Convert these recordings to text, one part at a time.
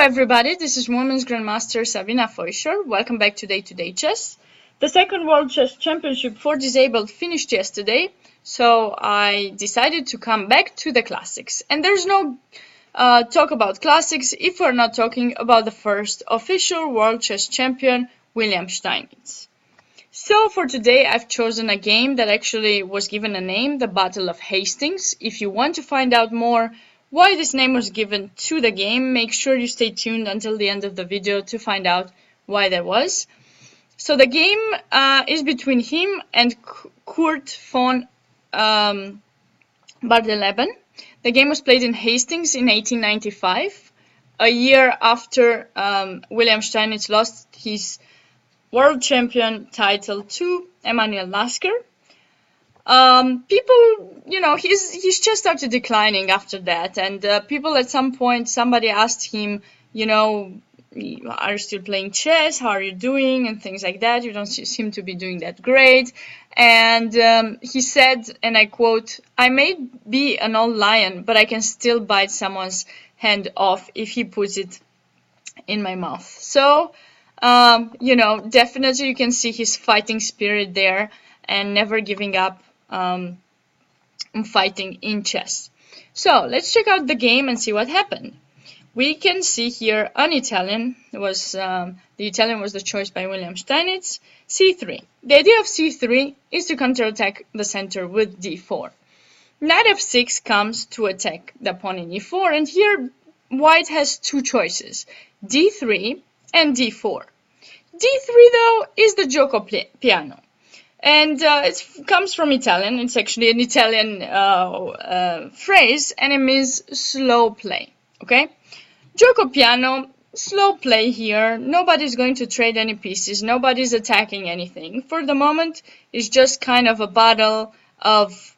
everybody, this is Women's Grandmaster Sabina Foisor. Welcome back to Day-to-Day Chess. The second World Chess Championship for Disabled finished yesterday, so I decided to come back to the classics. And there's no talk about classics if we're not talking about the first official World Chess Champion, Wilhelm Steinitz. So for today, I've chosen a game that actually was given a name, the Battle of Hastings. If you want to find out more why this name was given to the game, make sure you stay tuned until the end of the video to find out why that was. So the game is between him and Curt von Bardeleben. The game was played in Hastings in 1895, a year after Wilhelm Steinitz lost his world champion title to Emanuel Lasker. People, he's just started declining after that, and people at some point, somebody asked him, are you still playing chess? How are you doing? And things like that. You don't seem to be doing that great. And he said, and I quote, "I may be an old lion, but I can still bite someone's hand off if he puts it in my mouth." So, definitely you can see his fighting spirit there and never giving up fighting in chess. So let's check out the game and see what happened. We can see here an Italian was the Italian was the choice by Wilhelm Steinitz. C3. The idea of C3 is to counterattack the center with D4. Knight F6 comes to attack the pawn in E4, and here White has two choices: D3 and D4. D3 though is the gioco piano. And it comes from Italian. It's actually an Italian phrase, and it means slow play. Okay? Gioco piano, slow play here. Nobody's going to trade any pieces. Nobody's attacking anything. For the moment, it's just kind of a battle of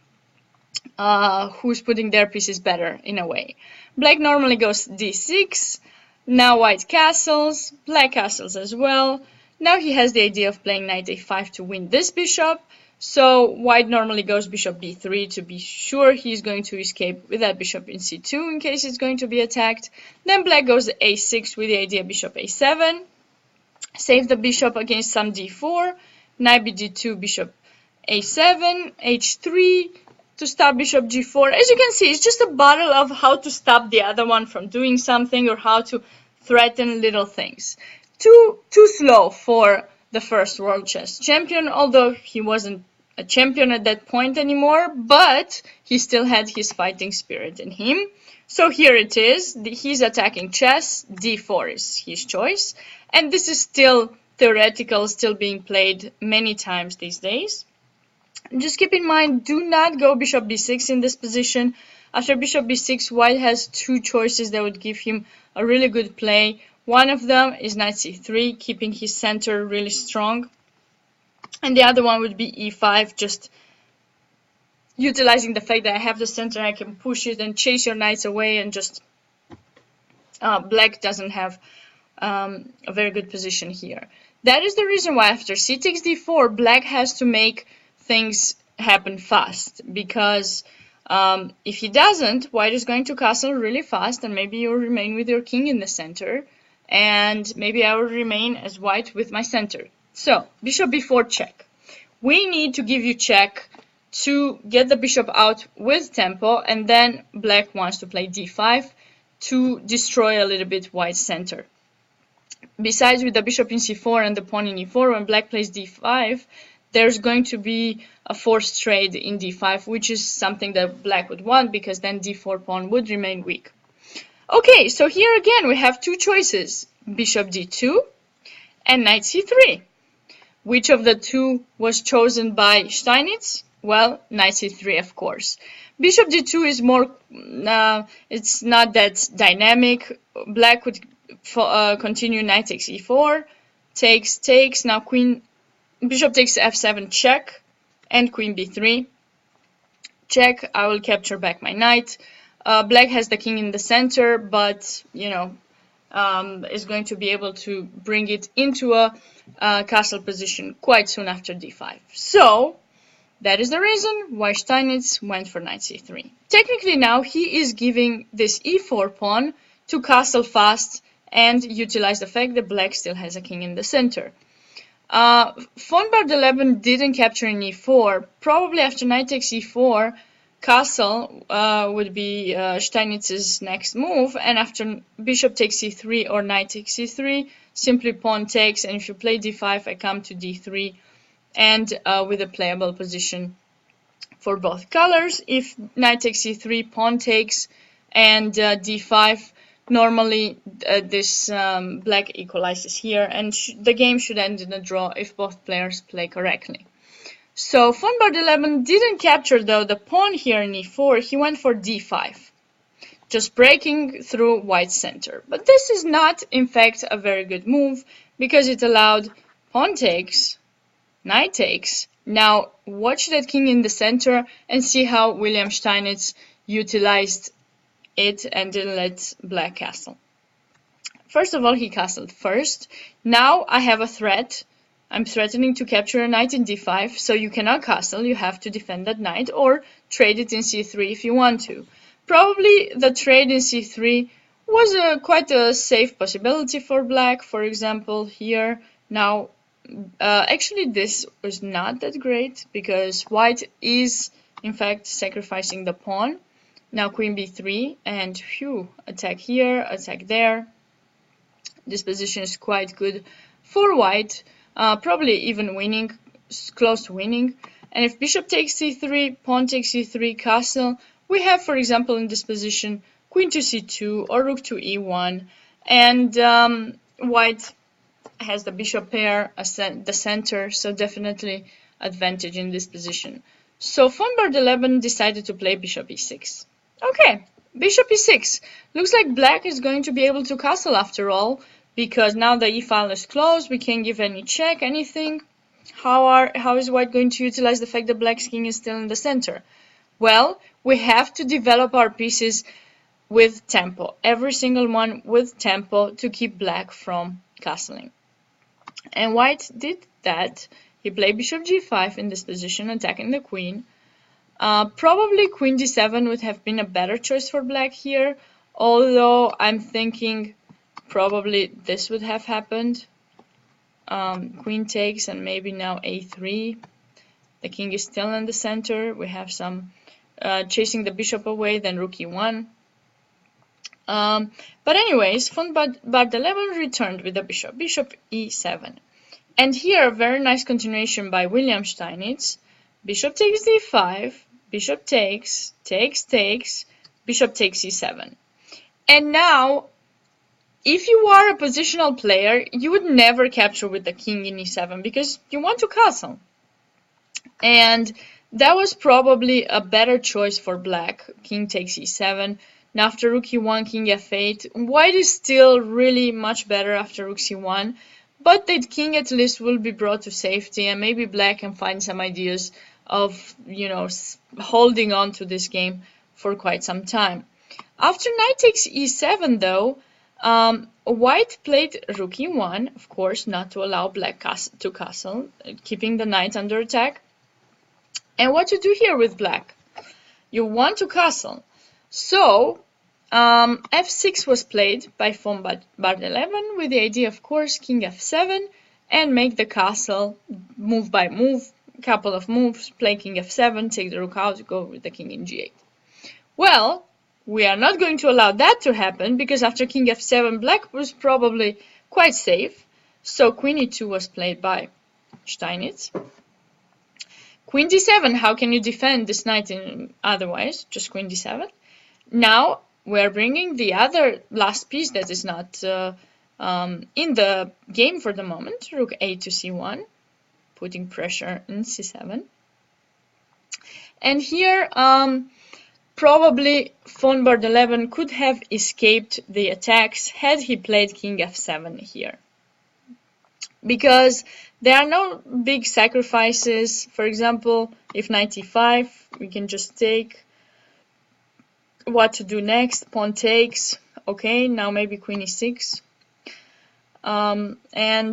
who's putting their pieces better, in a way. Black normally goes D6. Now White castles. Black castles as well. Now he has the idea of playing knight a5 to win this bishop, so White normally goes bishop b3 to be sure he's going to escape with that bishop in c2 in case it's going to be attacked. Then Black goes a6 with the idea bishop a7, save the bishop against some d4, knight bd2, bishop a7, h3 to stop bishop g4. As you can see, it's just a battle of how to stop the other one from doing something or how to threaten little things. Too slow for the first World Chess Champion, although he wasn't a champion at that point anymore, but he still had his fighting spirit in him. So here it is. He's attacking chess. D4 is his choice. And this is still theoretical, still being played many times these days. Just keep in mind, do not go bishop b6 in this position. After bishop b6, White has two choices that would give him a really good play. One of them is knight c3, keeping his center really strong. And the other one would be e5, just utilizing the fact that I have the center, I can push it and chase your knights away, and just Black doesn't have a very good position here. That is the reason why after c takes d4, Black has to make things happen fast, because if he doesn't, White is going to castle really fast, and maybe you'll remain with your king in the center. And maybe I will remain as White with my center. So, bishop b4 check. We need to give you check to get the bishop out with tempo, and then Black wants to play d5 to destroy a little bit White's center. Besides, with the bishop in c4 and the pawn in e4, when Black plays d5, there's going to be a forced trade in d5, which is something that Black would want, because then d4 pawn would remain weak. Okay, so here again we have two choices, bishop d2 and knight c3. Which of the two was chosen by Steinitz? Well, knight c3, of course. Bishop d2 is more, it's not that dynamic. Black would continue knight takes e4, takes, now bishop takes f7 check, and queen b3. Check, I will capture back my knight. Black has the king in the center, but, is going to be able to bring it into a castle position quite soon after d5. So, that is the reason why Steinitz went for knight c3. Technically now, he is giving this e4 pawn to castle fast and utilize the fact that black still has a king in the center. Von Bardeleben didn't capture in e4. Probably after knight takes e4, castle would be Steinitz's next move, and after bishop takes e3 or knight takes e3, simply pawn takes, and if you play d5, I come to d3, and with a playable position for both colors. If knight takes e3, pawn takes, and d5, normally this black equalizes here, and the game should end in a draw if both players play correctly. So von Bardeleben didn't capture though the pawn here in e4, he went for d5, just breaking through white's center. But this is not in fact a very good move, because it allowed pawn takes, knight takes. Now watch that king in the center and see how Wilhelm Steinitz utilized it and didn't let black castle. First of all, he castled first. Now I have a threat. I'm threatening to capture a knight in d5, so you cannot castle, you have to defend that knight, or trade it in c3 if you want to. Probably the trade in c3 was quite a safe possibility for black, for example, here. Now, actually this was not that great, because white is, in fact, sacrificing the pawn. Now queen b3, and phew, attack here, attack there. This position is quite good for white. Probably even winning, close to winning. And if bishop takes c3, pawn takes c3, castle, we have, for example, in this position, queen to c2 or rook to e1, and white has the bishop pair, the center, so definitely advantage in this position. So von Bardeleben decided to play bishop e6. Okay, bishop e6. Looks like black is going to be able to castle after all, because now the e-file is closed, we can't give any check, anything. How is white going to utilize the fact that black's king is still in the center? Well, we have to develop our pieces with tempo, every single one with tempo, to keep black from castling. And white did that. He played bishop g5 in this position, attacking the queen. Probably queen d7 would have been a better choice for black here, although I'm thinking probably this would have happened. Queen takes, and maybe now a3. The king is still in the center. We have some chasing the bishop away, then rook e1. But anyways, von Bardeleben returned with the bishop e7. And here, a very nice continuation by Wilhelm Steinitz. Bishop takes d5, bishop takes, takes, bishop takes e7. And now, if you are a positional player, you would never capture with the king in e7 because you want to castle. And that was probably a better choice for black. King takes e7. Now after rook e1, king f8. White is still really much better after rook c1. But that king at least will be brought to safety, and maybe black can find some ideas of, holding on to this game for quite some time. After knight takes e7 though, white played rook e1, of course, not to allow black to castle, keeping the knight under attack. And what to do here with black? You want to castle. So, f6 was played by von Bardeleben with the idea, of course, king f7, and make the castle move by move, couple of moves, play king f7, take the rook out, go with the king in g8. Well, we are not going to allow that to happen, because after king f7, black was probably quite safe. So queen e2 was played by Steinitz. Queen d7, how can you defend this knight otherwise? Just queen d7. Now, we're bringing the other last piece that is not in the game for the moment, rook a to c1, putting pressure in c7. And here, probably von Bardeleben could have escaped the attacks had he played king f7 here. Because there are no big sacrifices. For example, if knight e5, we can just take. What to do next? Pawn takes. Okay, now maybe queen e6. And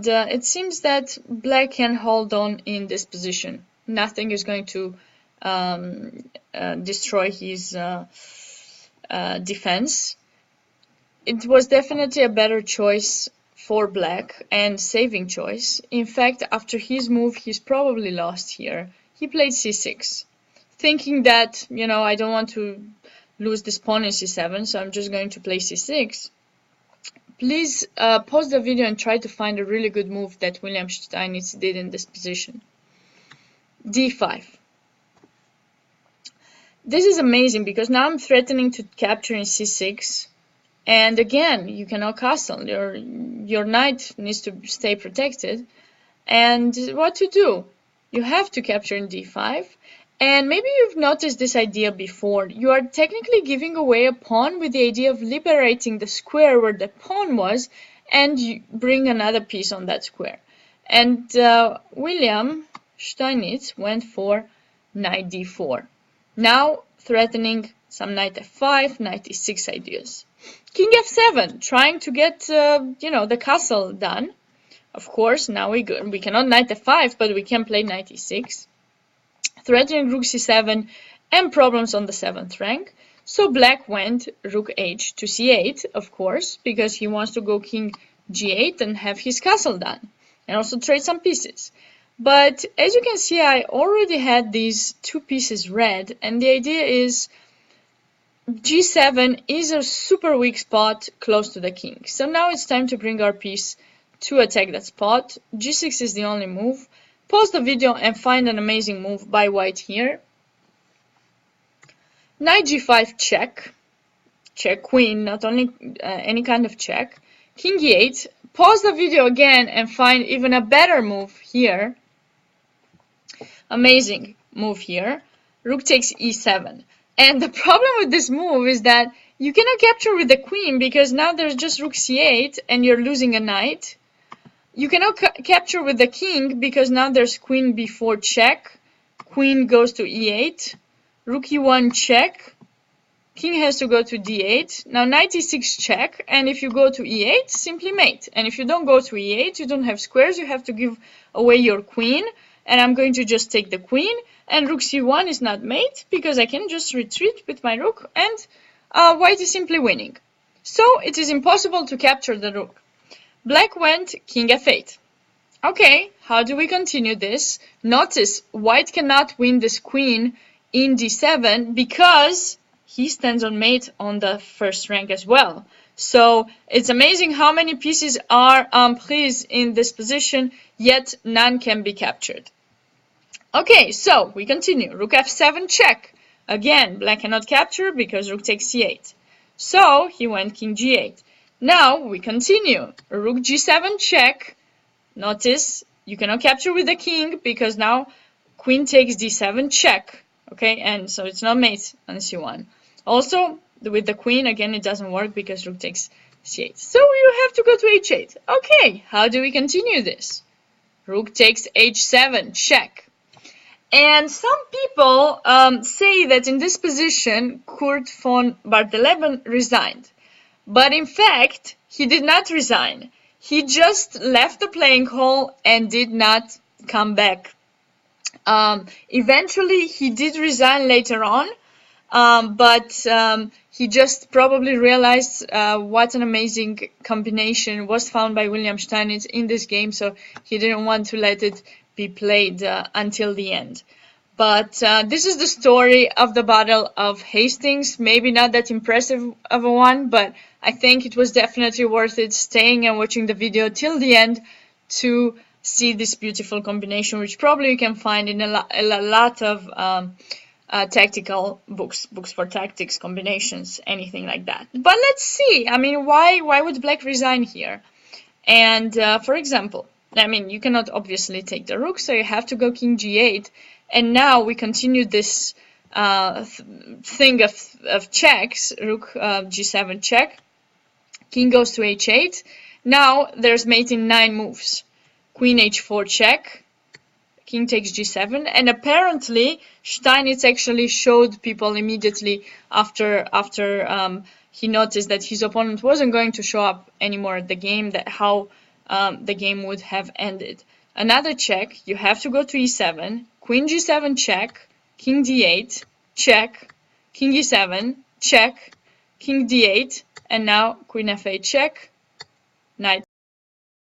it seems that black can hold on in this position. Nothing is going to destroy his defense. it was definitely a better choice for black and saving choice. In fact, after his move, he's probably lost here. He played c6, thinking that, you know, I don't want to lose this pawn in c7, so I'm just going to play c6. Please pause the video and try to find a really good move that Wilhelm Steinitz did in this position. d5. This is amazing because now I'm threatening to capture in c6, and again, you cannot castle. Your knight needs to stay protected. And what to do? You have to capture in d5. And maybe you've noticed this idea before. You are technically giving away a pawn with the idea of liberating the square where the pawn was, and you bring another piece on that square. And Wilhelm Steinitz went for knight d4. Now threatening some knight f5, knight e6 ideas. King f7, trying to get you know, the castle done. Of course, now we cannot knight f5, but we can play knight e6. Threatening rook c7 and problems on the 7th rank. So black went rook h to c8, of course, because he wants to go king g8 and have his castle done, and also trade some pieces. But as you can see, I already had these two pieces red, and the idea is g7 is a super weak spot close to the king. So now it's time to bring our piece to attack that spot. g6 is the only move. Pause the video and find an amazing move by white here. Knight g5 check. Check queen, not only any kind of check. King e8. Pause the video again and find even a better move here. Amazing move here. Rook takes e7. And the problem with this move is that you cannot capture with the queen because now there's just rook c8 and you're losing a knight. You cannot capture with the king because now there's queen b4 check. Queen goes to e8. Rook e1 check. King has to go to d8. Now knight e6 check. And if you go to e8, simply mate. And if you don't go to e8, you don't have squares. You have to give away your queen. And I'm going to just take the queen. And rook c1 is not mate because I can just retreat with my rook. And white is simply winning. So it is impossible to capture the rook. Black went king f8. Okay, how do we continue this? Notice white cannot win this queen in d7 because he stands on mate on the first rank as well. So it's amazing how many pieces are en prise in this position, yet none can be captured. Okay, so we continue. Rook f7 check. Again, black cannot capture because rook takes c8. So he went king g8. Now we continue. Rook g7 check. Notice you cannot capture with the king because now queen takes d7 check. Okay, and so it's not mate on c1. Also, with the queen, again, it doesn't work because rook takes c8. So you have to go to h8. Okay, how do we continue this? Rook takes h7 check. And some people say that in this position, Curt von Bardeleben resigned. But in fact, he did not resign. He just left the playing hall and did not come back. Eventually, he did resign later on, but he just probably realized what an amazing combination was found by Wilhelm Steinitz in this game, so he didn't want to let it be played until the end. But this is the story of the Battle of Hastings. Maybe not that impressive of a one, but I think it was definitely worth it staying and watching the video till the end to see this beautiful combination, which probably you can find in a lot of tactical books for tactics, combinations, anything like that. But let's see. I mean, why would black resign here? And for example, I mean, you cannot obviously take the rook, so you have to go king g8. And now we continue this thing of checks. Rook g7 check. King goes to h8. Now there's mate in 9 moves. Queen h4 check. King takes g7. And apparently Steinitz actually showed people immediately after he noticed that his opponent wasn't going to show up anymore at the game, that how the game would have ended. Another check. You have to go to e7. Queen g7 check. King d8 check. King e7 check. king d8, and now queen f8 check, knight